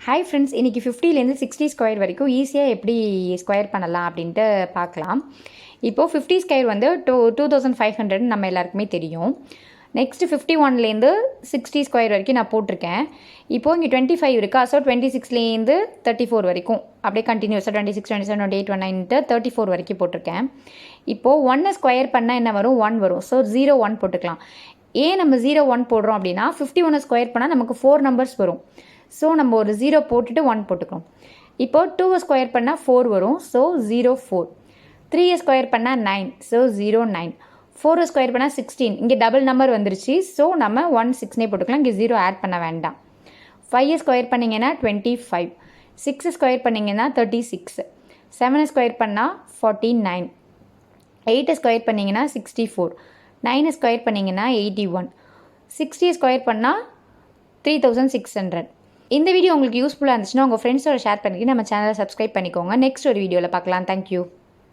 Hi friends, இன்றைக்கி 50லேருந்து 60 square வரைக்கும் ஈஸியாக எப்படி ஸ்கொயர் பண்ணலாம் அப்படின்ட்டு பார்க்கலாம். இப்போது 50 ஸ்கொயர் வந்து 2500 நம்ம எல்லாருக்குமே தெரியும். நெக்ஸ்ட்டு 51லேருந்து 60 ஸ்கொயர் வரைக்கும் நான் போட்டிருக்கேன். இப்போது இங்கே 25 இருக்கா, ஸோ 26லேருந்து 34 வரைக்கும் அப்படியே கண்டினியூஸாக 26, 27, 28, 29 34 வரைக்கும் போட்டிருக்கேன். இப்போது 1 ஸ்கொயர் பண்ணால் என்ன வரும்? 1 வரும். ஸோ 0 1 போட்டுக்கலாம். ஏன் நம்ம 0 1 போடுறோம் அப்படின்னா 51 ஸ்கொயர் பண்ணால் நமக்கு 4 நம்பர்ஸ் வரும். ஸோ நம்ம ஒரு 0 போட்டுட்டு 1 போட்டுக்கிறோம். இப்போது 2 ஸ்கொயர் பண்ணால் 4 வரும். ஸோ 0 4. 3 ஸ்கொயர் பண்ணால் 9. ஸோ 0 9. 4 ஸ்கொயர் பண்ணால் 16. இங்கே டபுள் நம்பர் வந்துருச்சு. ஸோ நம்ம 1 6 போட்டுக்கலாம். இங்கே 0 ஆட் பண்ண வேண்டாம். 5 ஸ்கொயர் பண்ணிங்கன்னா 25. 6 ஸ்கொயர் பண்ணிங்கன்னா 36. 7 ஸ்கொயர் பண்ணால் 49. 8 ஸ்கொயர் பண்ணிங்கன்னா 64. 9 ஸ்கொயர் பண்ணிங்கன்னா 81. 60 ஸ்கொயர் பண்ணால் 3600. இந்த வீடியோ உங்களுக்கு யூஸ்ஃபுல்லாக இருந்துச்சுன்னா உங்கள் ஃப்ரெண்ட்ஸோட ஷேர் பண்ணிட்டு நம்ம சேனலை சப்ஸ்கிரைப் பண்ணிக்கோங்க. நெக்ஸ்ட் ஒரு வீடியோவில் பார்க்கலாம். தேங்க்யூ.